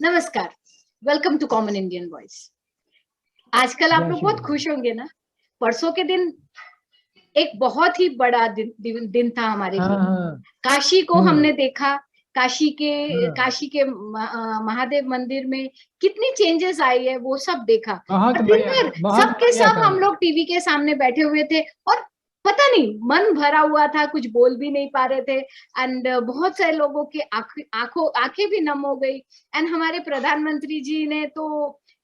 नमस्कार, welcome to common Indian voice. आजकल आप लोग बहुत खुश होंगे ना। परसों के दिन एक बहुत ही बड़ा दिन था हमारे लिए। काशी को हमने देखा। काशी के महादेव मंदिर में कितनी चेंजेस आई है वो सब देखा। और दिन भर सबके सब हम लोग टीवी के सामने बैठे हुए थे और पता नहीं मन भरा हुआ था, कुछ बोल भी नहीं पा रहे थे। एंड बहुत सारे लोगों की आंखें भी नम हो गई। एंड हमारे प्रधानमंत्री जी ने तो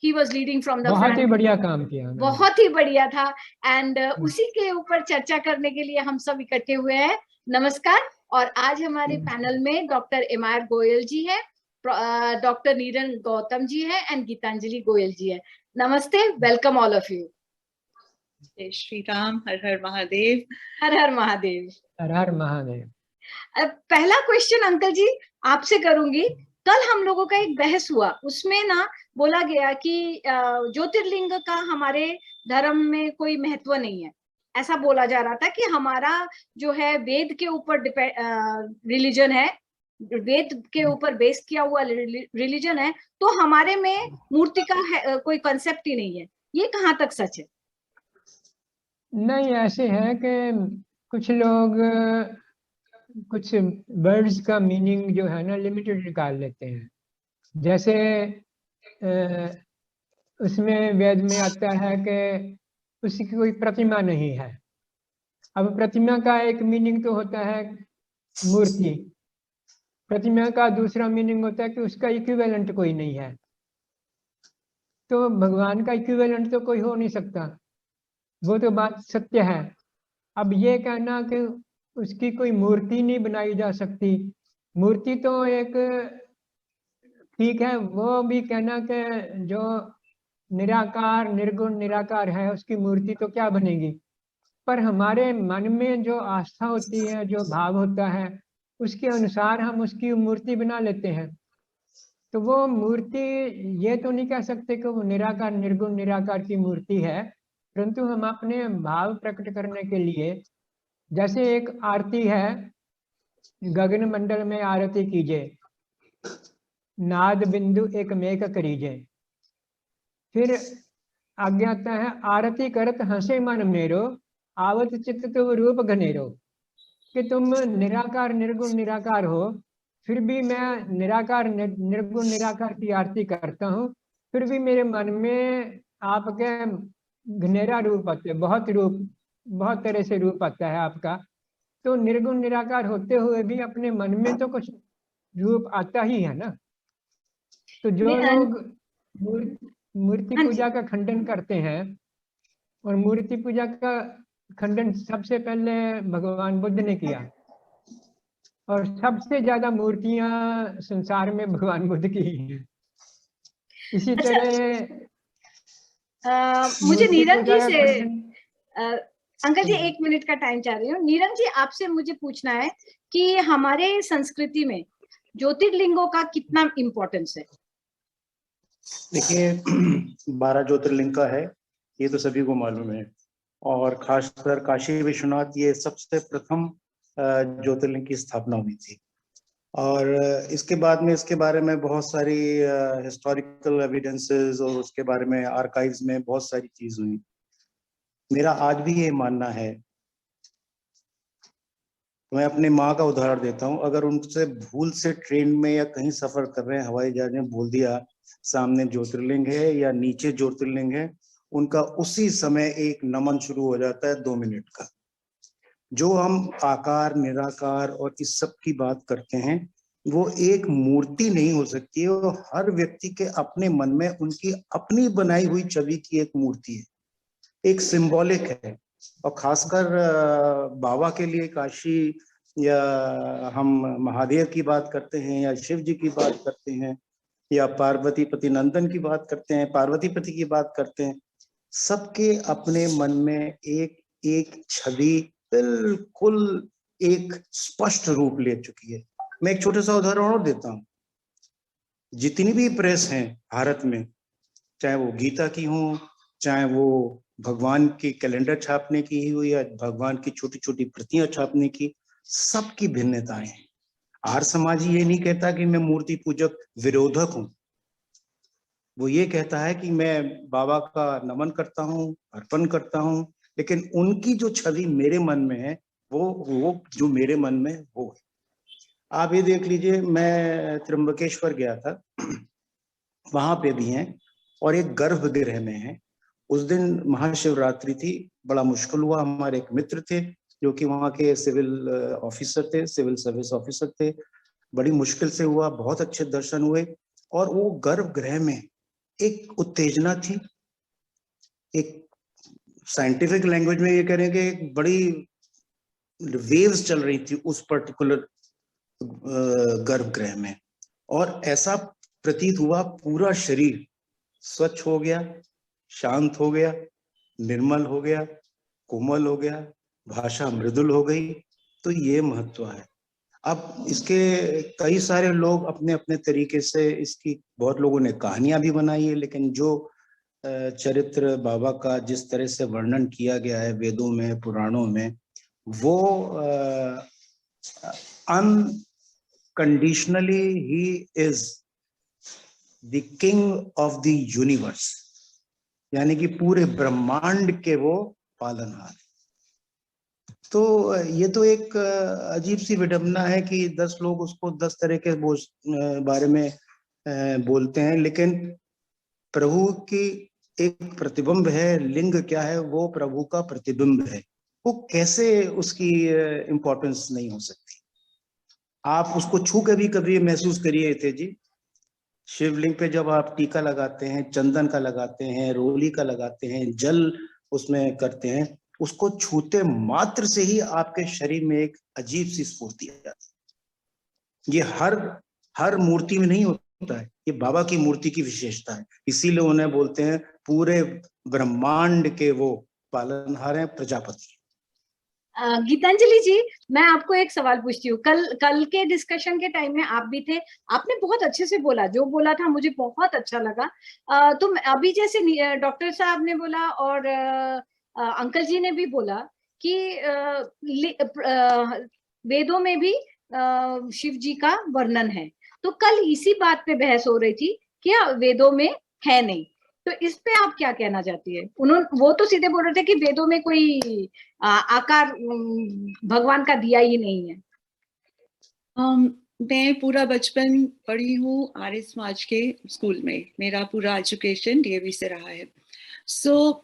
he was leading from the बहुत ही बढ़िया काम किया, बहुत ही बढ़िया था। एंड उसी के ऊपर चर्चा करने के लिए हम सब इकट्ठे हुए हैं। नमस्कार। और आज हमारे पैनल में डॉक्टर एम.आर. गोयल जी है, डॉक्टर नीरन गौतम जी है एंड गीतांजलि गोयल जी है। नमस्ते, वेलकम ऑल ऑफ यू। जय श्री राम, हर हर महादेव। हर हर महादेव। हर हर महादेव। पहला क्वेश्चन अंकल जी आपसे करूंगी। कल हम लोगों का एक बहस हुआ, उसमें ना बोला गया कि ज्योतिर्लिंग का हमारे धर्म में कोई महत्व नहीं है। ऐसा बोला जा रहा था कि हमारा जो है वेद के ऊपर रिलीजन है, वेद के ऊपर बेस किया हुआ रिलीजन है, तो हमारे में मूर्ति का कोई कंसेप्ट ही नहीं है। ये कहाँ तक सच है? नहीं, ऐसे है कि कुछ लोग कुछ वर्ड्स का मीनिंग जो है ना लिमिटेड निकाल लेते हैं। जैसे उसमें वेद में आता है कि उसकी कोई प्रतिमा नहीं है। अब प्रतिमा का एक मीनिंग तो होता है मूर्ति, प्रतिमा का दूसरा मीनिंग होता है कि उसका इक्विवेलेंट कोई नहीं है। तो भगवान का इक्विवेलेंट तो कोई हो नहीं सकता, वो तो बात सत्य है। अब ये कहना कि उसकी कोई मूर्ति नहीं बनाई जा सकती, मूर्ति तो एक ठीक है, वो भी कहना कि जो निराकार निर्गुण निराकार है उसकी मूर्ति तो क्या बनेगी। पर हमारे मन में जो आस्था होती है, जो भाव होता है, उसके अनुसार हम उसकी मूर्ति बना लेते हैं। तो वो मूर्ति ये तो नहीं कह सकते कि वो निराकार निर्गुण निराकार की मूर्ति है, परंतु हम अपने भाव प्रकट करने के लिए, जैसे एक आरती है, गगन मंडल में आरती कीजिए, नाद बिंदु एक मेक करीजे। फिर आगे आता है, आरती करत हंसे मन मेरो, आवत चित्त तो रूप घनेरो। कि तुम निराकार निर्गुण निराकार हो, फिर भी मैं निराकार निर्गुण निराकार की आरती करता हूँ, फिर भी मेरे मन में आपके घनेरा रूप आते, बहुत तरह से रूप आता है आपका। तो निर्गुण निराकार होते हुए भी अपने मन में तो कुछ रूप आता ही है ना। तो जो लोग मूर्ति पूजा का खंडन करते हैं, और मूर्ति पूजा का खंडन सबसे पहले भगवान बुद्ध ने किया, और सबसे ज्यादा मूर्तियां संसार में भगवान बुद्ध की हैं। इसी तरह मुझे नीरज जी से अंकल जी 1 मिनट का टाइम चाह रही हूँ। नीरज जी, आपसे मुझे पूछना है कि हमारे संस्कृति में ज्योतिर्लिंगों का कितना इम्पोर्टेंस है? देखिए 12 ज्योतिर्लिंग का है, ये तो सभी को मालूम है। और खासकर काशी विश्वनाथ, ये सबसे प्रथम ज्योतिर्लिंग की स्थापना हुई थी। और इसके बाद में इसके बारे में बहुत सारी हिस्टोरिकल एविडेंसेस और उसके बारे में आर्काइव्स में बहुत सारी चीज हुई। मेरा आज भी ये मानना है, मैं अपनी माँ का उदाहरण देता हूँ। अगर उनसे भूल से ट्रेन में या कहीं सफर कर रहे हैं, हवाई जहाज में बोल दिया सामने ज्योतिर्लिंग है या नीचे ज्योतिर्लिंग है, उनका उसी समय एक नमन शुरू हो जाता है 2 मिनट का। जो हम आकार निराकार और इस सब की बात करते हैं, वो एक मूर्ति नहीं हो सकती है, वो हर व्यक्ति के अपने मन में उनकी अपनी बनाई हुई छवि की एक मूर्ति है, एक सिंबॉलिक है। और खासकर बाबा के लिए काशी, या हम महादेव की बात करते हैं या शिव जी की बात करते हैं या पार्वती पति नंदन की बात करते हैं, पार्वती पति की बात करते हैं, सबके अपने मन में एक एक छवि बिल्कुल एक स्पष्ट रूप ले चुकी है। मैं एक छोटा सा उदाहरण और देता हूँ। जितनी भी प्रेस हैं भारत में, चाहे वो गीता की हो, चाहे वो भगवान के कैलेंडर छापने की हो या भगवान की छोटी छोटी प्रतियां छापने की, सबकी भिन्नताएं हैं। आर्य समाज ये नहीं कहता कि मैं मूर्ति पूजक विरोधक हूं, वो ये कहता है कि मैं बाबा का नमन करता हूँ, अर्पण करता हूँ, लेकिन उनकी जो छवि मेरे मन में है वो जो मेरे मन में वो है। आप ये देख लीजिए, मैं त्र्यंबकेश्वर गया था, वहां पे भी हैं और एक गर्भगृह में है। उस दिन महाशिवरात्रि थी, बड़ा मुश्किल हुआ। हमारे एक मित्र थे जो कि वहाँ के सिविल ऑफिसर थे, सिविल सर्विस ऑफिसर थे। बड़ी मुश्किल से हुआ, बहुत अच्छे दर्शन हुए। और वो गर्भगृह में एक उत्तेजना थी, एक साइंटिफिक लैंग्वेज में ये करें कि एक बड़ी वेव्स चल रही थी उस पर्टिकुलर गर्भगृह में। और ऐसा प्रतीत हुआ पूरा शरीर स्वच्छ हो गया, शांत हो गया, निर्मल हो गया, कोमल हो गया, भाषा मृदुल हो गई। तो ये महत्व है। अब इसके कई सारे लोग अपने अपने तरीके से, इसकी बहुत लोगों ने कहानियां भी बनाई है, लेकिन जो चरित्र बाबा का जिस तरह से वर्णन किया गया है वेदों में, पुराणों में, वो unconditionally he is the king of the universe, यानी कि पूरे ब्रह्मांड के वो पालनहार। तो ये तो एक अजीब सी विडंबना है कि 10 लोग उसको 10 तरह के बारे में बोलते हैं, लेकिन प्रभु की एक प्रतिबिंब है। लिंग क्या है? वो प्रभु का प्रतिबिंब है। वो कैसे उसकी इम्पोर्टेंस नहीं हो सकती? आप उसको छू के भी कभी महसूस करिए थे जी। शिवलिंग पे जब आप टीका लगाते हैं, चंदन का लगाते हैं, रोली का लगाते हैं, जल उसमें करते हैं, उसको छूते मात्र से ही आपके शरीर में एक अजीब सी स्फूर्ति आ जाती है। ये हर मूर्ति में नहीं होता है, ये बाबा की मूर्ति की विशेषता है। इसीलिए उन्हें बोलते हैं पूरे ब्रह्मांड के वो पालनहार हैं, प्रजापति। गीतांजलि जी, मैं आपको एक सवाल पूछती हूँ। कल के डिस्कशन के टाइम में आप भी थे, आपने बहुत अच्छे से बोला, जो बोला था मुझे बहुत अच्छा लगा। तो अभी जैसे डॉक्टर साहब ने बोला और अंकल जी ने भी बोला कि वेदों में भी शिव जी का वर्णन है। तो कल इसी बात पे बहस हो रही थी कि वेदों में है नहीं। तो इस पे आप क्या कहना चाहती है? वो तो सीधे बोल रहे थे कि वेदों में कोई आकार भगवान का दिया ही नहीं है। मैं पूरा बचपन पढ़ी हूँ आर्य समाज के स्कूल में। मेरा पूरा एजुकेशन डीएवी से रहा है। So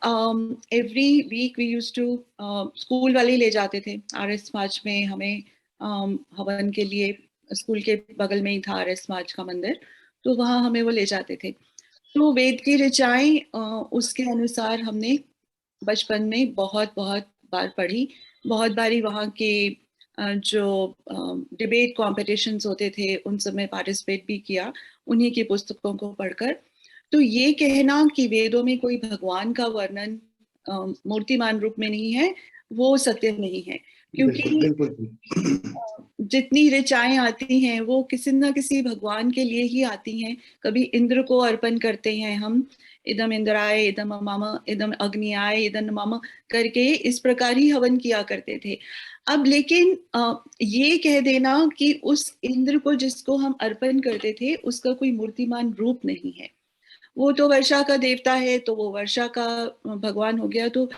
every week we used to, school वाले ले जाते थे आर्य समाज में हमें हवन के लिए। स्कूल के बगल में ही था आर्य समाज का मंदिर, तो वहाँ हमें वो ले जाते थे। तो वेद की ऋचाएं उसके अनुसार हमने बचपन में बहुत बार पढ़ी। बहुत बारी वहाँ के जो डिबेट कॉम्पिटिशन्स होते थे उन सब में पार्टिसिपेट भी किया, उन्हीं की पुस्तकों को पढ़कर। तो ये कहना कि वेदों में कोई भगवान का वर्णन मूर्तिमान रूप में नहीं है, वो सत्य नहीं है। क्योंकि जितनी ऋचाएं आती हैं वो किसी न किसी भगवान के लिए ही आती हैं। कभी इंद्र को अर्पण करते हैं हम, इदम इंद्राय इदम मम इदम अग्नियाय इदम मम करके इस प्रकार ही हवन किया करते थे। अब लेकिन ये कह देना कि उस इंद्र को जिसको हम अर्पण करते थे उसका कोई मूर्तिमान रूप नहीं है, वो तो वर्षा का देवता है, तो वो वर्षा का भगवान हो गया। तो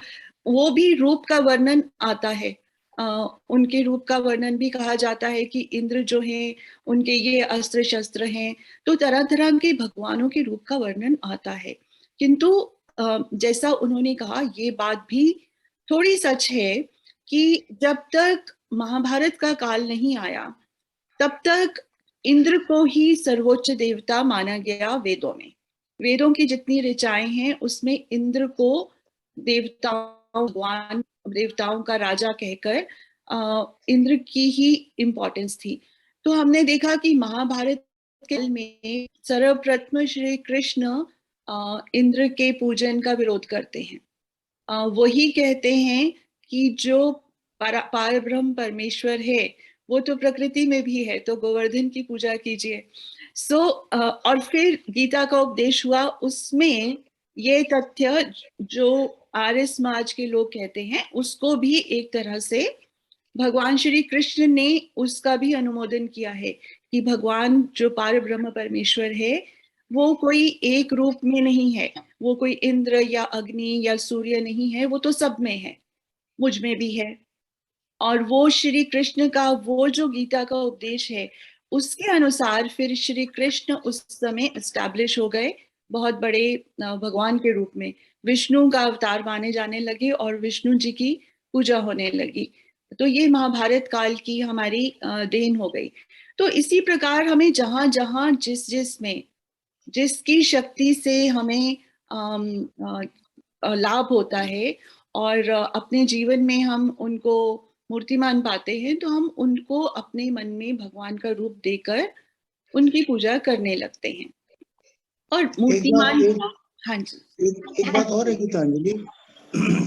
वो भी रूप का वर्णन आता है। उनके रूप का वर्णन भी कहा जाता है कि इंद्र जो हैं उनके ये अस्त्र शस्त्र हैं। तो तरह तरह के भगवानों के रूप का वर्णन आता है। किंतु जैसा उन्होंने कहा, ये बात भी थोड़ी सच है कि जब तक महाभारत का काल नहीं आया तब तक इंद्र को ही सर्वोच्च देवता माना गया वेदों में। वेदों की जितनी ऋचाएं हैं उसमें इंद्र को देवताओं, भगवान, देवताओं का राजा कहकर इंद्र की ही इम्पोर्टेंस थी। तो हमने देखा कि महाभारत काल में सर्वप्रथम श्री कृष्ण इंद्र के पूजन का विरोध करते हैं। वही कहते हैं कि जो पारब्रह्म परमेश्वर है वो तो प्रकृति में भी है, तो गोवर्धन की पूजा कीजिए। और फिर गीता का उपदेश हुआ, उसमें ये तथ्य जो आर्य समाज के लोग कहते हैं उसको भी एक तरह से भगवान श्री कृष्ण ने उसका भी अनुमोदन किया है कि भगवान जो पारब्रह्म परमेश्वर है वो कोई एक रूप में नहीं है, वो कोई इंद्र या अग्नि या सूर्य नहीं है, वो तो सब में है, मुझ में भी है। और वो श्री कृष्ण का वो जो गीता का उपदेश है उसके अनुसार फिर श्री कृष्ण उस समय एस्टैब्लिश हो गए, बहुत बड़े भगवान के रूप में विष्णु का अवतार माने जाने लगे और विष्णु जी की पूजा होने लगी। तो ये महाभारत काल की हमारी देन हो गई। तो इसी प्रकार हमें जहां जहां जिस जिस में जिसकी शक्ति से हमें लाभ होता है और अपने जीवन में हम उनको मूर्तिमान पाते हैं, तो हम उनको अपने मन में भगवान का रूप देकर उनकी पूजा करने लगते हैं। और मूर्तिमान, हाँ जी, एक बात और है गीतांजलि,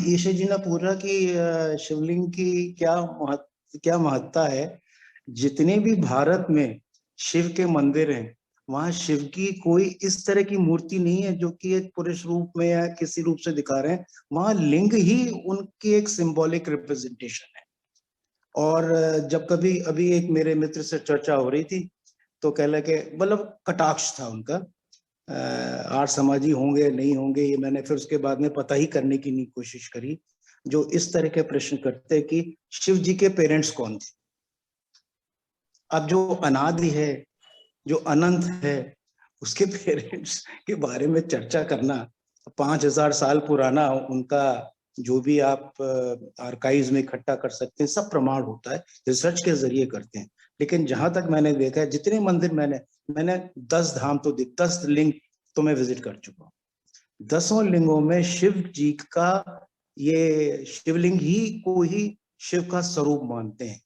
ईशा जी ने पूरा की शिवलिंग की क्या महत्ता है। जितने भी भारत में शिव के मंदिर हैं, वहां शिव की कोई इस तरह की मूर्ति नहीं है जो कि एक पुरुष रूप में या किसी रूप से दिखा रहे हैं। वहां लिंग ही उनकी एक सिंबॉलिक रिप्रेजेंटेशन है। और जब कभी अभी एक मेरे मित्र से चर्चा हो रही थी तो कह लगे, मतलब कटाक्ष था उनका, आर्य समाजी होंगे नहीं होंगे ये मैंने फिर उसके बाद में पता ही करने की नहीं कोशिश करी, जो इस तरह के प्रश्न करते हैं कि शिव जी के पेरेंट्स कौन थे। अब जो अनादि है, जो अनंत है, उसके पेरेंट्स के बारे में चर्चा करना, 5000 साल पुराना उनका जो भी आप आर्काइव्स में इकट्ठा कर सकते हैं, सब प्रमाण होता है, रिसर्च के जरिए करते हैं। लेकिन जहां तक मैंने देखा है, जितने मंदिर मैंने 10 धाम तो 10 लिंग तो मैं विजिट कर चुका हूँ। 10 लिंगों में शिव जी का, ये शिवलिंग ही को ही शिव का स्वरूप मानते हैं,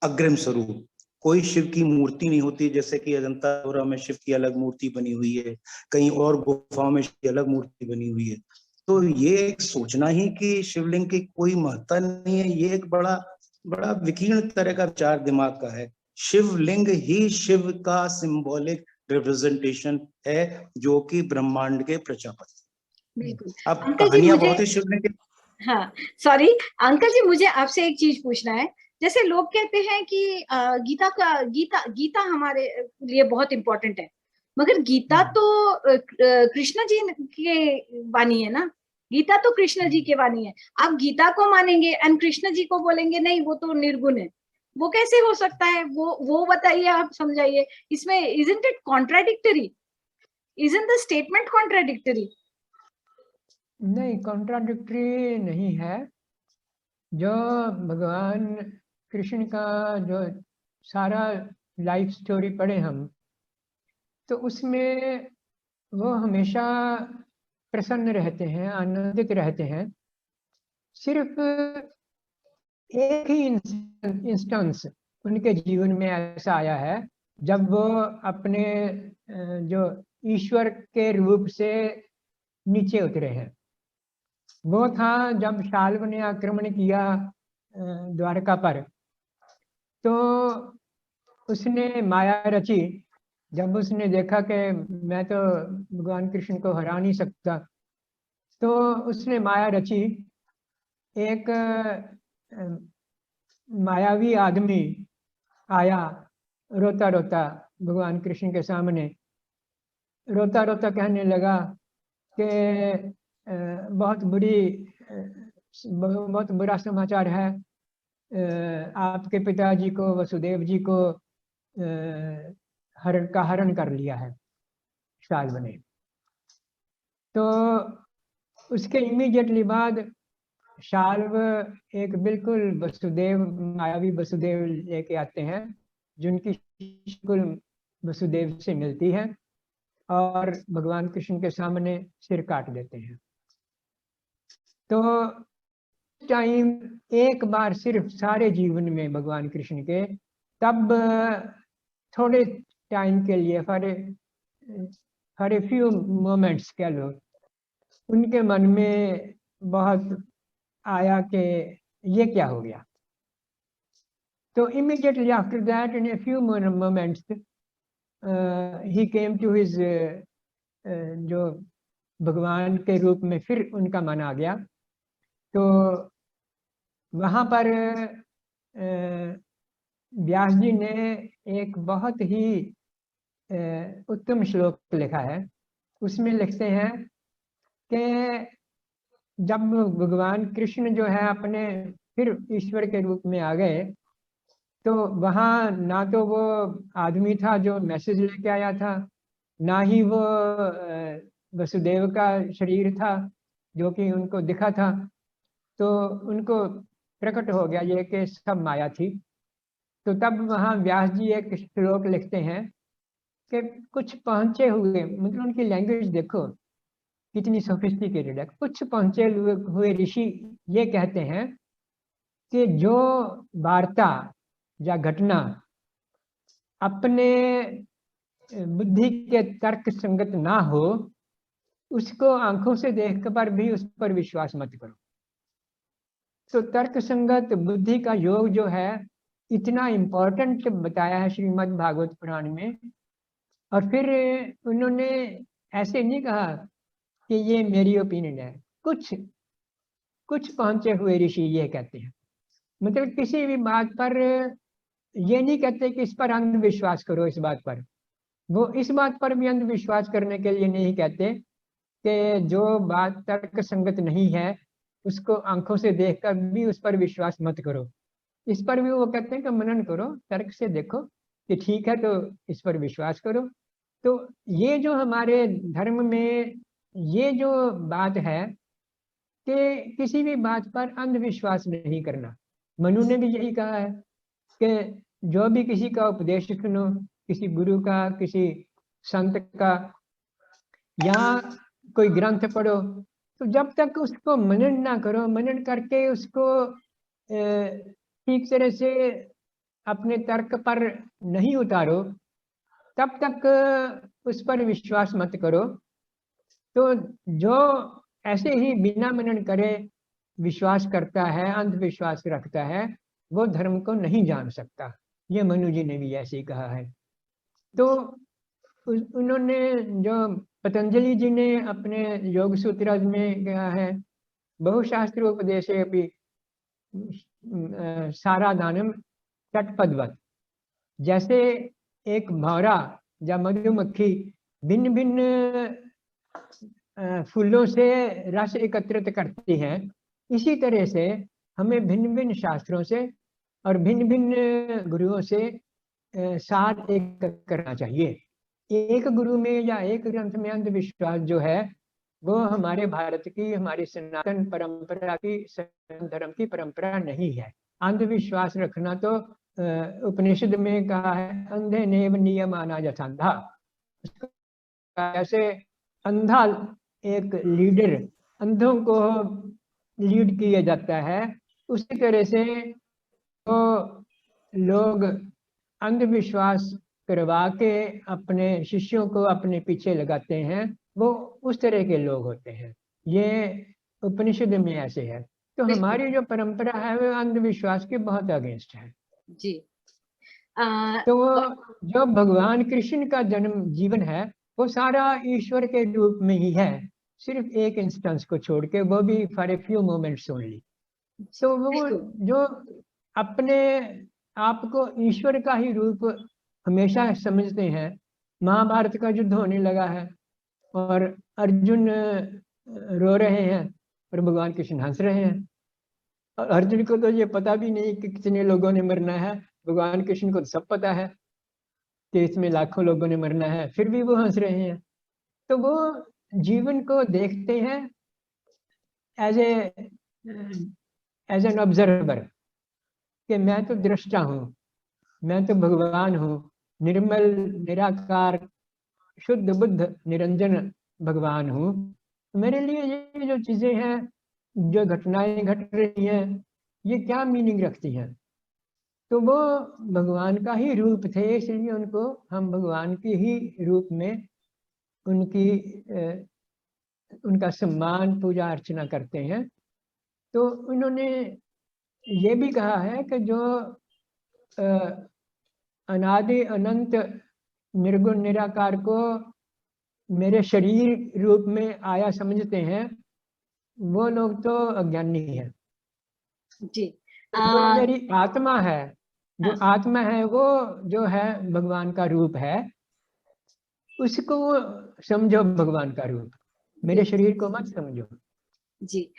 अग्रिम स्वरूप। कोई शिव की मूर्ति नहीं होती, जैसे कि अजंता में शिव की अलग मूर्ति बनी हुई है, कहीं और गुफाओं में शिव की अलग मूर्ति बनी हुई है। तो ये एक सोचना ही कि शिवलिंग की कोई महत्ता नहीं है, ये एक बड़ा बड़ा विकीर्ण तरह का विचार दिमाग का है। शिवलिंग ही शिव का सिंबॉलिक रिप्रेजेंटेशन है, जो कि ब्रह्मांड के प्रजापति। बिल्कुल। अब अंकल जी कहानियां मुझे, बहुत है शिवलिंग के। हाँ सॉरी अंकल जी, मुझे आपसे एक चीज पूछना है। जैसे लोग कहते हैं कि गीता हमारे लिए बहुत इंपॉर्टेंट है, मगर गीता तो कृष्ण जी के वाणी है ना, गीता तो कृष्ण जी के वाणी है। आप गीता को मानेंगे एंड कृष्ण जी को बोलेंगे नहीं वो तो निर्गुण है, वो कैसे हो सकता है? वो बताइए, आप समझाइए इसमें। Isn't it contradictory? Isn't the statement contradictory? नहीं, कॉन्ट्राडिक्टरी नहीं है। जो भगवान कृष्ण का जो सारा लाइफ स्टोरी पढ़े हम, तो उसमें वो हमेशा प्रसन्न रहते हैं, आनंदित रहते हैं। सिर्फ एक ही इंस्टेंस उनके जीवन में ऐसा आया है जब वो अपने जो ईश्वर के रूप से नीचे उतरे हैं। वो था जब शाल्व ने आक्रमण किया द्वारका पर, तो उसने माया रची। जब उसने देखा कि मैं तो भगवान कृष्ण को हरा नहीं सकता, तो उसने माया रची। एक मायावी आदमी आया रोता रोता भगवान कृष्ण के सामने, रोता रोता कहने लगा कि बहुत बुरा समाचार है, आपके पिताजी को, वसुदेव जी को हरण कर लिया है शाल्व ने। तो उसके इमीडिएटली बाद शाल्व एक बिल्कुल मायावी वसुदेव लेके आते हैं, जिनकी बिल्कुल वसुदेव से मिलती है, और भगवान कृष्ण के सामने सिर काट देते हैं। तो टाइम एक बार सिर्फ सारे जीवन में भगवान कृष्ण के, तब थोड़े टाइम के लिए, फॉर ए फ्यू मोमेंट्स कह लो, उनके मन में बहुत आया कि ये क्या हो गया। तो immediately after that, in a few moments, he came to his जो भगवान के रूप में फिर उनका मन आ गया। तो वहाँ पर व्यास जी ने एक बहुत ही उत्तम श्लोक लिखा है उसमें लिखते हैं कि जब भगवान कृष्ण जो है अपने फिर ईश्वर के रूप में आ गए, तो वहाँ ना तो वो आदमी था जो मैसेज लेके आया था, ना ही वो वसुदेव का शरीर था जो कि उनको दिखा था। तो उनको प्रकट हो गया ये कि सब माया थी। तो तब वहाँ व्यास जी एक श्लोक लिखते हैं कि कुछ पहुंचे हुए, मतलब उनकी लैंग्वेज देखो कितनी सोफिस्टिकेटेड है। कुछ पहुंचे हुए ऋषि ये कहते हैं कि जो वार्ता या घटना अपने बुद्धि के तर्क संगत ना हो, उसको आंखों से देख कर भी उस पर विश्वास मत करो। तो तर्क संगत बुद्धि का योग जो है इतना इम्पोर्टेंट बताया है श्रीमद् भागवत पुराण में। और फिर उन्होंने ऐसे नहीं कहा कि ये मेरी ओपिनियन है, कुछ पहुंचे हुए ऋषि ये कहते हैं। मतलब किसी भी बात पर ये नहीं कहते कि इस पर अंधविश्वास करो। इस बात पर वो इस बात पर भी अंधविश्वास करने के लिए नहीं कहते कि जो बात तर्क संगत नहीं है उसको आंखों से देखकर भी उस पर विश्वास मत करो। इस पर भी वो कहते हैं कि मनन करो, तर्क से देखो कि ठीक है तो इस पर विश्वास करो। तो ये जो हमारे धर्म में ये जो बात है कि किसी भी बात पर अंधविश्वास नहीं करना। मनु ने भी यही कहा है कि जो भी किसी का उपदेश सुनो, किसी गुरु का, किसी संत का या कोई ग्रंथ पढ़ो, तो जब तक उसको मनन ना करो, मनन करके उसको ठीक तरह से अपने तर्क पर नहीं उतारो, तब तक उस पर विश्वास मत करो। तो जो ऐसे ही बिना मनन करे विश्वास करता है, अंधविश्वास रखता है, वो धर्म को नहीं जान सकता। ये मनु जी ने भी ऐसे ही कहा है। तो उन्होंने जो पतंजलि जी ने अपने योग सूत्र में कहा है, बहुशास्त्र उपदेशे अपि सारा दानम तटपदवत। जैसे एक भौरा या मधुमक्खी भिन्न भिन्न फूलों से रस एकत्रित करती है, इसी तरह से हमें भिन्न भिन्न शास्त्रों से और भिन्न भिन्न गुरुओं से साथ एक करना चाहिए। एक गुरु में या एक ग्रंथ में अंधविश्वास जो है वो हमारे भारत की, हमारी सनातन परंपरा की, सनातन धर्म की परंपरा नहीं है। अंधविश्वास रखना तो उपनिषद में कहा है, अंधे नेव नियमाना यथांधा। ऐसे अंधा एक लीडर, अंधों को लीड किया जाता है, उसी तरह से तो लोग अंधविश्वास करवा के अपने शिष्यों को अपने पीछे लगाते हैं, वो उस तरह के लोग होते हैं। ये उपनिषद में ऐसे है। तो हमारी जो परंपरा है वो अंधविश्वास के बहुत अगेंस्ट है जी। तो जो भगवान कृष्ण का जन्म जीवन है वो सारा ईश्वर के रूप में ही है, सिर्फ एक इंस्टेंस को छोड़ के, वो भी for a few moments only. तो वो जो अपने आप को ईश्वर का ही रूप हमेशा समझते हैं। महाभारत का युद्ध होने लगा है और अर्जुन रो रहे हैं और भगवान कृष्ण हंस रहे हैं। और अर्जुन को तो ये पता भी नहीं कि कितने लोगों ने मरना है, भगवान कृष्ण को तो सब पता है कि इसमें लाखों लोगों ने मरना है, फिर भी वो हंस रहे हैं। तो वो जीवन को देखते हैं एज एन ऑब्जर्वर कि मैं तो दृष्टा हूँ, मैं तो भगवान हूँ, निर्मल निराकार शुद्ध बुद्ध निरंजन भगवान हूँ। मेरे लिए ये जो चीजें हैं, जो घटनाएं घट रही हैं, ये क्या मीनिंग रखती हैं। तो वो भगवान का ही रूप थे, इसलिए उनको हम भगवान के ही रूप में उनका सम्मान पूजा अर्चना करते हैं। तो उन्होंने ये भी कहा है कि जो अनादि अनंत निर्गुण निराकार को मेरे शरीर रूप में आया समझते हैं, वो लोग तो अज्ञानी है। जी। जो मेरी आत्मा है, जो आत्मा है वो जो है भगवान का रूप है। उसको समझो भगवान का रूप, मेरे शरीर को मत समझो। जी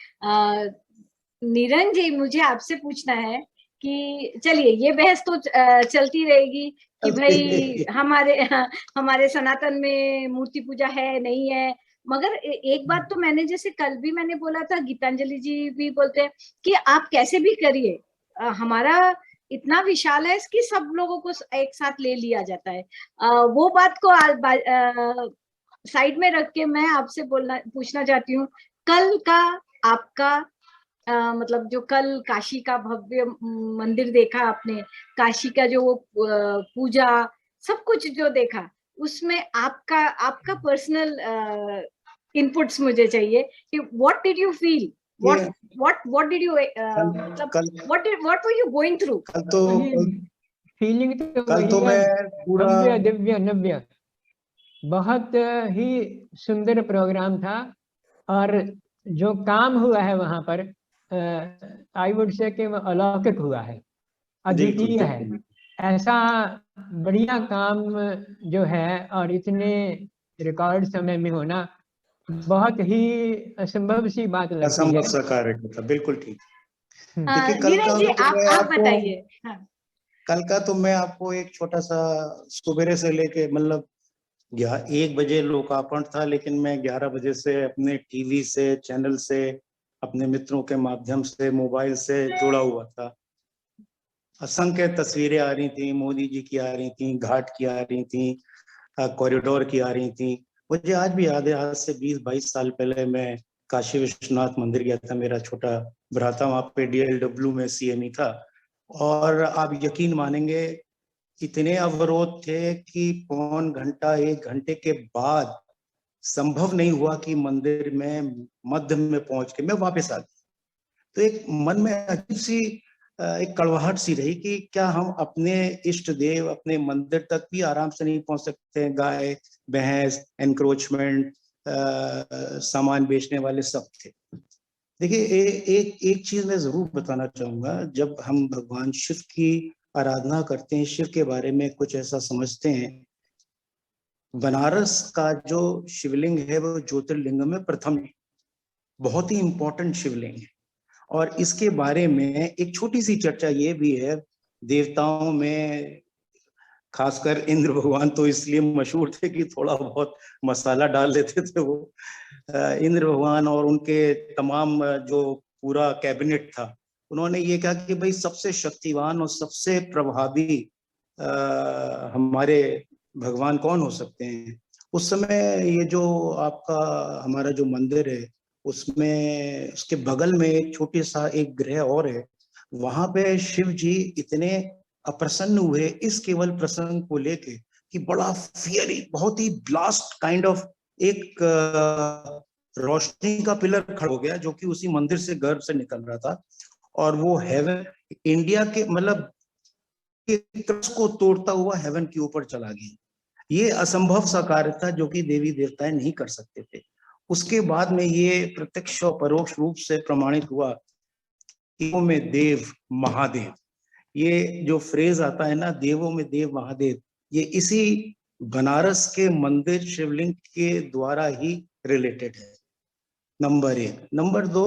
नीरन जी, मुझे आपसे पूछना है कि चलिए ये बहस तो चलती रहेगी कि भाई हमारे सनातन में मूर्ति पूजा है नहीं है, मगर एक बात तो मैंने, जैसे कल भी मैंने बोला था, गीतांजलि जी भी बोलते हैं कि आप कैसे भी करिए, हमारा इतना विशाल है कि सब लोगों को एक साथ ले लिया जाता है। वो बात को साइड में रख के मैं आपसे पूछना चाहती हूँ, कल का आपका मतलब जो कल काशी का भव्य मंदिर देखा आपने, काशी का जो पूजा सब कुछ जो देखा, उसमें आपका पर्सनल इनपुट्स मुझे चाहिए कि what did you feel, what did you मतलब what were you going through? कल तो फीलिंग तो कल तो मैं पूरा भव्य दिव्य नव्य, बहुत ही सुंदर प्रोग्राम था। और जो काम हुआ है वहां पर, आई वुड से कि वो अलौकिक हुआ है, अद्वितीय है। ऐसा बढ़िया काम जो है और इतने रिकॉर्ड समय में होना बहुत ही असंभव सी बात लगती है। असंभव सा कार्य था, बिल्कुल ठीक। देखिए कल का जी, तो मैं आप बताइए। हाँ। कल का तो मैं आपको एक छोटा सा सुबेरे से लेके मतलब 1 बजे लोकार्पण था, लेकिन मैं 11 बजे से अपने टीवी से, चैनल से, अपने मित्रों के माध्यम से, मोबाइल से जुड़ा हुआ था। असंख्य तस्वीरें आ रही थी, मोदी जी की आ रही थी, घाट की आ रही थी, कॉरिडोर की आ रही थी। मुझे आज भी याद है, आज से 20-22 साल पहले मैं काशी विश्वनाथ मंदिर गया था। मेरा छोटा भ्राता वहां पे DLW में CME था, और आप यकीन मानेंगे इतने अवरोध थे कि पौन घंटा 1 घंटे के बाद संभव नहीं हुआ कि मंदिर में मध्य में पहुंच के मैं वापस आ गया। तो एक मन में अजीब सी एक कड़वाहट सी रही कि क्या हम अपने इष्ट देव, अपने मंदिर तक भी आराम से नहीं पहुंच सकते? गाय भैंस, एनक्रोचमेंट, सामान बेचने वाले सब थे। देखिए एक चीज मैं जरूर बताना चाहूंगा, जब हम भगवान शिव की आराधना करते हैं, शिव के बारे में कुछ ऐसा समझते हैं, बनारस का जो शिवलिंग है वो ज्योतिर्लिंग में प्रथम, बहुत ही इंपॉर्टेंट शिवलिंग है। और इसके बारे में एक छोटी सी चर्चा ये भी है, देवताओं में खासकर इंद्र भगवान तो इसलिए मशहूर थे कि थोड़ा बहुत मसाला डाल देते थे वो। इंद्र भगवान और उनके तमाम जो पूरा कैबिनेट था, उन्होंने ये कहा कि भाई सबसे शक्तिवान और सबसे प्रभावी हमारे भगवान कौन हो सकते हैं। उस समय ये जो आपका हमारा जो मंदिर है, उसमें उसके बगल में एक छोटी सा एक ग्रह और है, वहां पे शिव जी इतने अप्रसन्न हुए इस केवल प्रसंग को लेके कि बड़ा फियरी, बहुत ही ब्लास्ट काइंड ऑफ एक रोशनी का पिलर खड़ा हो गया, जो कि उसी मंदिर से गर्भ से निकल रहा था। और वो हेवन इंडिया के मतलब को तोड़ता हुआ हेवन के ऊपर चला गया। ये असंभव सा कार्य था जो कि देवी देवताएं नहीं कर सकते थे। उसके बाद में ये प्रत्यक्ष और परोक्ष रूप से प्रमाणित हुआ कि देवों में देव महादेव, ये जो फ्रेज आता है ना, देवों में देव महादेव, ये इसी बनारस के मंदिर शिवलिंग के द्वारा ही रिलेटेड है। नंबर 1। नंबर 2,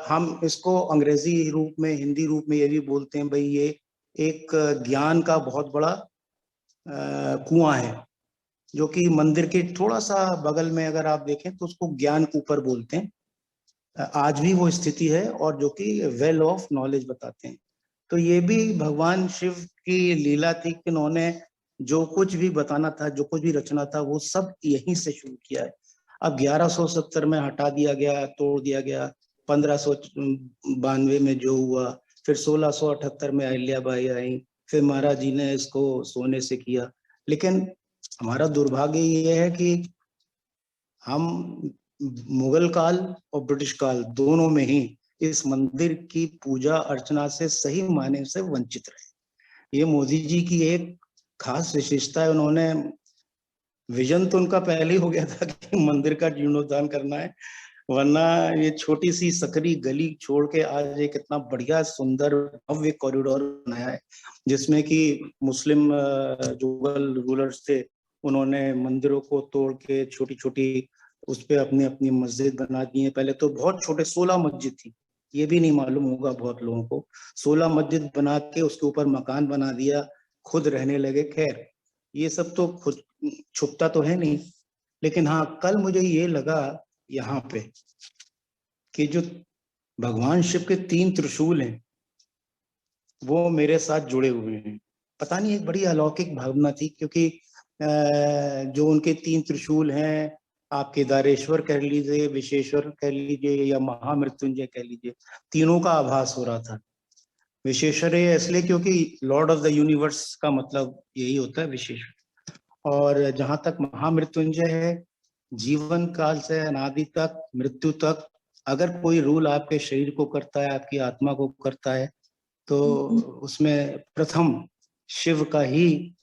हम इसको अंग्रेजी रूप में, हिंदी रूप में ये भी बोलते हैं भाई ये एक ज्ञान का बहुत बड़ा कुआं है, जो कि मंदिर के थोड़ा सा बगल में अगर आप देखें तो उसको ज्ञान कूपर बोलते हैं। आज भी वो स्थिति है, और जो कि वेल ऑफ नॉलेज बताते हैं। तो ये भी भगवान शिव की लीला थी कि उन्होंने जो कुछ भी बताना था, जो कुछ भी रचना था, वो सब यहीं से शुरू किया है। अब 1170 में हटा दिया गया, तोड़ दिया गया, 1592 में जो हुआ, फिर 1678 में अहिल्याबाई आई, फिर महाराज जी ने इसको सोने से किया। लेकिन हमारा दुर्भाग्य ये है कि हम मुगल काल और ब्रिटिश काल दोनों में ही इस मंदिर की पूजा अर्चना से सही मायने से वंचित रहे। ये मोदी जी की एक खास विशेषता है। उन्होंने विजन तो उनका पहले ही हो गया था कि मंदिर का जीर्णोद्धार करना है, वरना ये छोटी सी सकरी गली छोड़ के आज एक इतना बढ़िया सुंदर भव्य कॉरिडोर बनाया है, जिसमें कि मुस्लिम जो रूलर्स थे उन्होंने मंदिरों को तोड़ के छोटी छोटी उस पे अपनी अपनी मस्जिद बना दी है। पहले तो बहुत छोटे 16 मस्जिद थी, ये भी नहीं मालूम होगा बहुत लोगों को। 16 मस्जिद बना के उसके ऊपर मकान बना दिया, खुद रहने लगे। खैर ये सब तो खुद छुपता तो है नहीं, लेकिन हाँ कल मुझे ये लगा यहाँ पे कि जो भगवान शिव के 3 त्रिशूल हैं वो मेरे साथ जुड़े हुए हैं। पता नहीं एक बड़ी अलौकिक भावना थी, क्योंकि जो उनके 3 त्रिशूल हैं, आप केदारेश्वर कह लीजिए, विशेश्वर कह लीजिए या महामृत्युंजय कह लीजिए, तीनों का आभास हो रहा था। विशेश्वर इसलिए क्योंकि लॉर्ड ऑफ द यूनिवर्स का मतलब यही होता है विशेश्वर। और जहां तक महामृत्युंजय है, जीवन काल से अनादि तक मृत्यु तक अगर कोई रूल आपके शरीर को करता है, आपकी आत्मा को करता है, तो उसमें प्रथम शिव का ही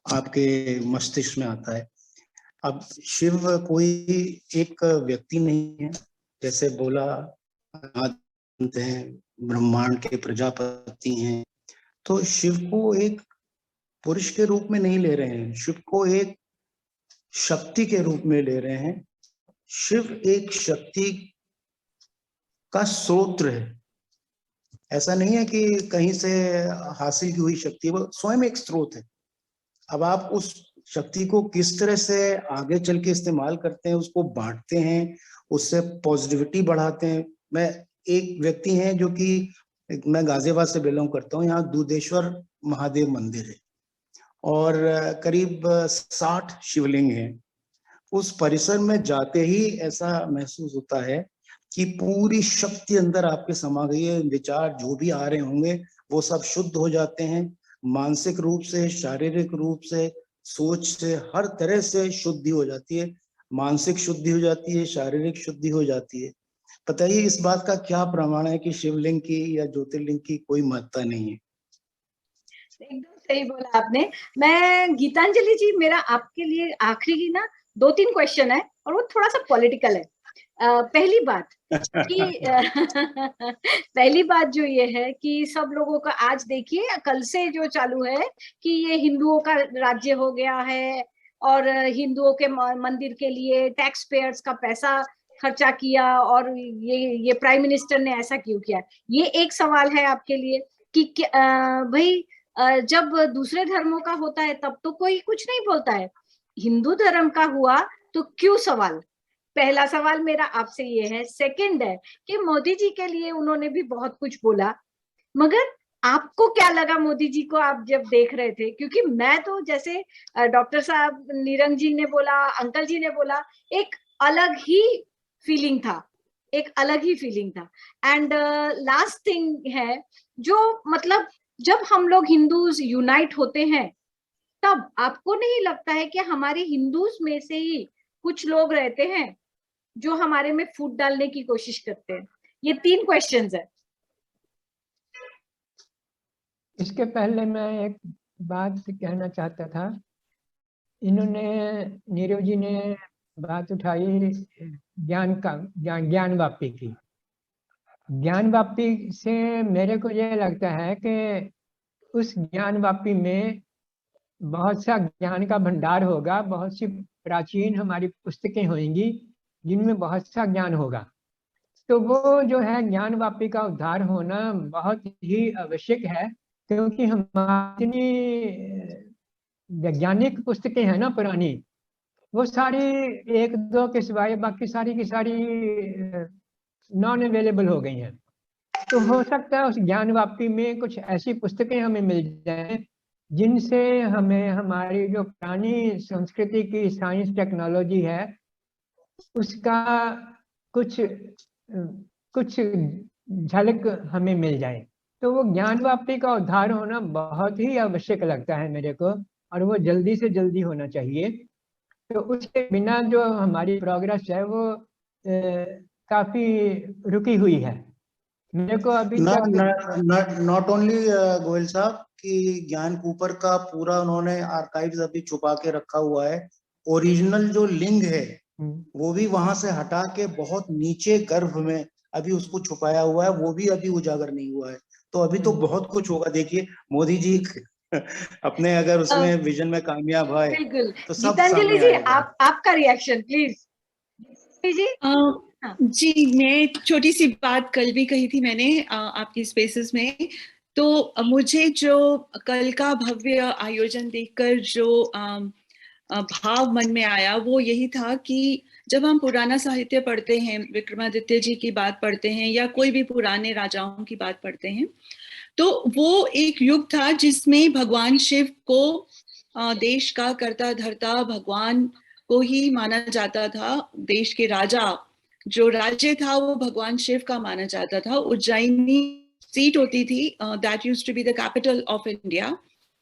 आपके मस्तिष्क में आता है। अब शिव कोई एक व्यक्ति नहीं है, जैसे बोला अनंत हैं, ब्रह्मांड के प्रजापति हैं, तो शिव को एक पुरुष के रूप में नहीं ले रहे हैं, शिव को एक शक्ति के रूप में ले रहे हैं। शिव एक शक्ति का स्रोत है, ऐसा नहीं है कि कहीं से हासिल की हुई शक्ति, वो स्वयं एक स्रोत है। अब आप उस शक्ति को किस तरह से आगे चल के इस्तेमाल करते हैं, उसको बांटते हैं, उससे पॉजिटिविटी बढ़ाते हैं। मैं एक व्यक्ति हैं जो कि मैं गाजियाबाद से बिलोंग करता हूँ, यहाँ दूधेश्वर महादेव मंदिर है और करीब 60 शिवलिंग हैं। उस परिसर में जाते ही ऐसा महसूस होता है कि पूरी शक्ति अंदर आपके समा गई है। विचार जो भी आ रहे होंगे वो सब शुद्ध हो जाते हैं, मानसिक रूप से, शारीरिक रूप से, सोच से, हर तरह से शुद्धि हो जाती है। मानसिक शुद्धि हो जाती है, शारीरिक शुद्धि हो जाती है। बताइए इस बात का क्या प्रमाण है कि शिवलिंग की या ज्योतिर्लिंग की कोई महत्ता नहीं है? एकदम सही बोला आपने। मैं गीतांजलि जी, मेरा आपके लिए आखिरी ना 2-3 क्वेश्चन है और वो थोड़ा सा पॉलिटिकल है। पहली बात कि पहली बात जो ये है कि सब लोगों का आज देखिए कल से जो चालू है कि ये हिंदुओं का राज्य हो गया है और हिंदुओं के मंदिर के लिए टैक्स पेयर्स का पैसा खर्चा किया और ये प्राइम मिनिस्टर ने ऐसा क्यों किया। ये एक सवाल है आपके लिए कि भाई जब दूसरे धर्मों का होता है तब तो कोई कुछ नहीं बोलता है, हिंदू धर्म का हुआ तो क्यों सवाल। पहला सवाल मेरा आपसे ये है। सेकंड है कि मोदी जी के लिए उन्होंने भी बहुत कुछ बोला, मगर आपको क्या लगा मोदी जी को आप जब देख रहे थे? क्योंकि मैं तो जैसे डॉक्टर साहब निरंग जी ने बोला, अंकल जी ने बोला, एक अलग ही फीलिंग था, एक अलग ही फीलिंग था। एंड लास्ट थिंग है जो मतलब जब हम लोग हिंदूज यूनाइट होते हैं तब आपको नहीं लगता है कि हमारे हिंदूज में से ही कुछ लोग रहते हैं जो हमारे में फूट डालने की कोशिश करते हैं? ये 3 क्वेश्चंस है। इसके पहले मैं एक बात कहना चाहता था। इन्होंने, नीरव जी ने बात उठाई ज्ञान वापी की। ज्ञान वापी से मेरे को ये लगता है कि उस ज्ञान वापी में बहुत सा ज्ञान का भंडार होगा, बहुत सी प्राचीन हमारी पुस्तकें होंगी जिनमें बहुत सा ज्ञान होगा। तो वो जो है ज्ञान वापी का उद्धार होना बहुत ही आवश्यक है, क्योंकि हमारी वैज्ञानिक पुस्तकें हैं ना पुरानी, वो सारी 1-2 के सिवाय बाकी सारी की सारी नॉन अवेलेबल हो गई हैं। तो हो सकता है उस ज्ञान वापी में कुछ ऐसी पुस्तकें हमें मिल जाएं जिनसे हमें हमारी जो पुरानी संस्कृति की साइंस टेक्नोलॉजी है उसका कुछ झलक हमें मिल जाए। तो वो ज्ञान वापी का उद्धार होना बहुत ही आवश्यक लगता है मेरे को, और वो जल्दी से जल्दी होना चाहिए। तो उसके बिना जो हमारी प्रोग्रेस है वो काफी रुकी हुई है मेरे को अभी तक। नॉट ओनली गोयल साहब कि ज्ञान कूपर का पूरा उन्होंने आर्काइव्स अभी छुपा के रखा हुआ है, ओरिजिनल जो लिंग है वो भी वहां से हटा के बहुत नीचे गर्भ में अभी उसको छुपाया हुआ है, वो भी अभी उजागर नहीं हुआ है। तो अभी तो बहुत कुछ होगा। देखिए मोदी जी अपने अगर उसमें विजन में कामयाब है बिल्कुल। तो सब गीतांजलि सामने जी, आएगा। आपका रिएक्शन प्लीज जी। जी, मैं छोटी सी बात कल भी कही थी मैंने आपकी स्पेसेस में। तो मुझे जो कल का भव्य आयोजन देखकर जो भाव मन में आया वो यही था कि जब हम पुराना साहित्य पढ़ते हैं, विक्रमादित्य जी की बात पढ़ते हैं या कोई भी पुराने राजाओं की बात पढ़ते हैं, तो वो एक युग था जिसमें भगवान शिव को देश का कर्ता धर्ता भगवान को ही माना जाता था। देश के राजा, जो राज्य था वो भगवान शिव का माना जाता था। उज्जैनी सीट होती थी, that used to be the capital of India.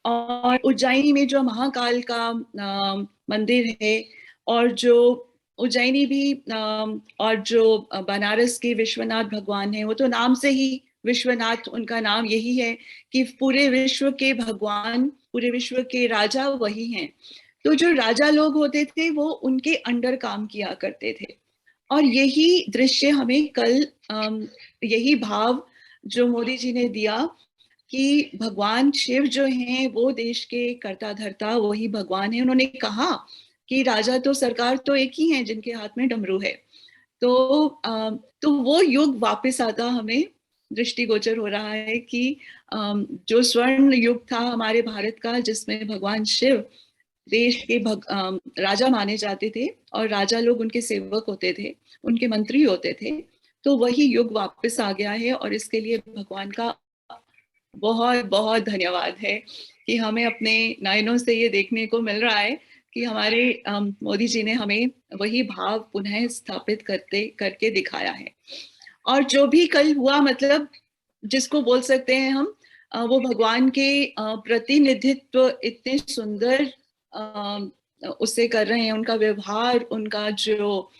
और उज्जैनी में जो महाकाल का मंदिर है, और जो उज्जैनी भी और जो बनारस के विश्वनाथ भगवान है, वो तो नाम से ही विश्वनाथ, उनका नाम यही है कि पूरे विश्व के भगवान, पूरे विश्व के राजा वही हैं। तो जो राजा लोग होते थे वो उनके अंडर काम किया करते थे। और यही दृश्य हमें कल यही भाव जो मोदी जी ने दिया कि भगवान शिव जो हैं वो देश के कर्ता धर्ता वही भगवान है। उन्होंने कहा कि राजा तो सरकार तो एक ही है जिनके हाथ में डमरू है। तो वो युग वापस आता हमें दृष्टिगोचर हो रहा है कि जो स्वर्ण युग था हमारे भारत का, जिसमें भगवान शिव देश के राजा माने जाते थे और राजा लोग उनके सेवक होते थे, उनके मंत्री होते थे, तो वही युग वापस आ गया है। और इसके लिए भगवान का बहुत बहुत धन्यवाद है कि हमें अपने नयनों से ये देखने को मिल रहा है कि हमारे मोदी जी ने हमें वही भाव पुनः स्थापित करके दिखाया है। और जो भी कल हुआ, मतलब जिसको बोल सकते हैं हम, वो भगवान के प्रतिनिधित्व इतने सुंदर उससे कर रहे हैं। उनका व्यवहार, उनका जो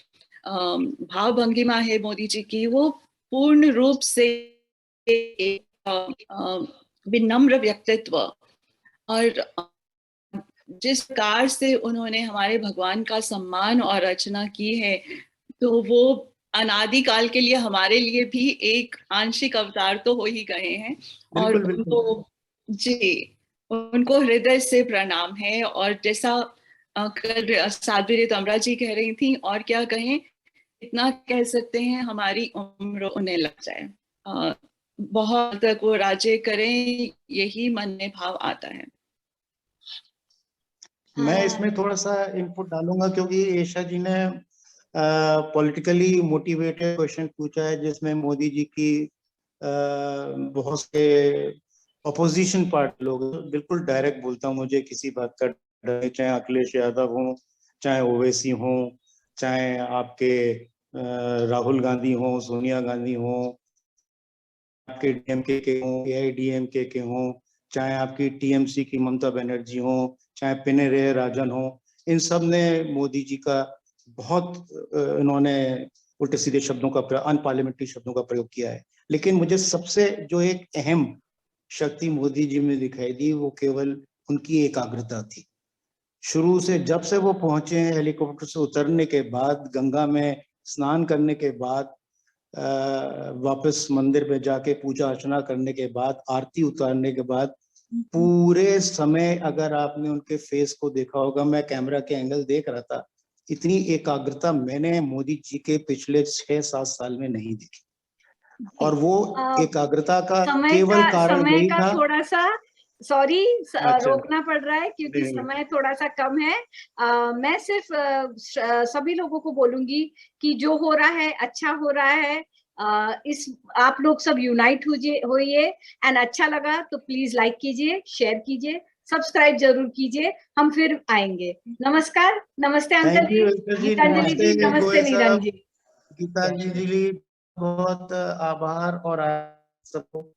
भाव भंगिमा है मोदी जी की, वो पूर्ण रूप से विनम्र व्यक्तित्व, और जिस प्रकार से उन्होंने हमारे भगवान का सम्मान और अर्चना की है, तो वो अनादिकाल के लिए हमारे लिए भी एक आंशिक अवतार तो हो ही गए हैं। और उनको जी, उनको हृदय से प्रणाम है। और जैसा कल साध्वी तमरा जी कह रही थी, और क्या कहें, इतना कह सकते हैं हमारी उम्र उन्हें लग जाए, बहुत तक वो राज्य करें, यही मन में भाव आता है। मैं इसमें थोड़ा सा इनपुट डालूंगा क्योंकि ईशा जी ने पॉलिटिकली मोटिवेटेड क्वेश्चन पूछा है जिसमें मोदी जी की बहुत से अपोजिशन पार्टी लोग, बिल्कुल डायरेक्ट बोलता हूँ, मुझे किसी बात का डर नहीं, चाहे अखिलेश यादव हो, चाहे ओवैसी हो, चाहे आपके राहुल गांधी हो, सोनिया गांधी हो, आपके डीएमके के हो, एआईडीएमके के हो, चाहे आपकी टीएमसी की ममता बनर्जी हो, चाहे पिनेरे राजन हो, इन सब ने मोदी जी का बहुत इन्होंने उल्टे सीधे शब्दों का, अनपार्लियामेंट्री शब्दों का प्रयोग किया है। लेकिन मुझे सबसे जो एक अहम शक्ति मोदी जी में दिखाई दी वो केवल उनकी एकाग्रता थी। शुरू से जब से वो पहुंचे हैं, हेलीकॉप्टर से उतरने के बाद, गंगा में स्नान करने के बाद, वापस मंदिर में जाके पूजा अर्चना करने के बाद, आरती उतारने के बाद, पूरे समय अगर आपने उनके फेस को देखा होगा, मैं कैमरा के एंगल देख रहा था, इतनी एकाग्रता मैंने मोदी जी के पिछले 6-7 साल में नहीं देखी। और वो एकाग्रता का केवल कारण यही था। थोड़ा सा सॉरी, रोकना पड़ रहा है क्योंकि समय थोड़ा सा कम है। मैं सिर्फ सभी लोगों को बोलूंगी कि जो हो रहा है अच्छा हो रहा है। इस आप लोग सब यूनाइट होइए, एंड अच्छा लगा तो प्लीज लाइक कीजिए, शेयर कीजिए, सब्सक्राइब जरूर कीजिए। हम फिर आएंगे। नमस्कार, नमस्ते अंकल जी, गीतांजलि जी, नमस्ते नीरज जी। गीतांजलि जी बहुत आभार और सबको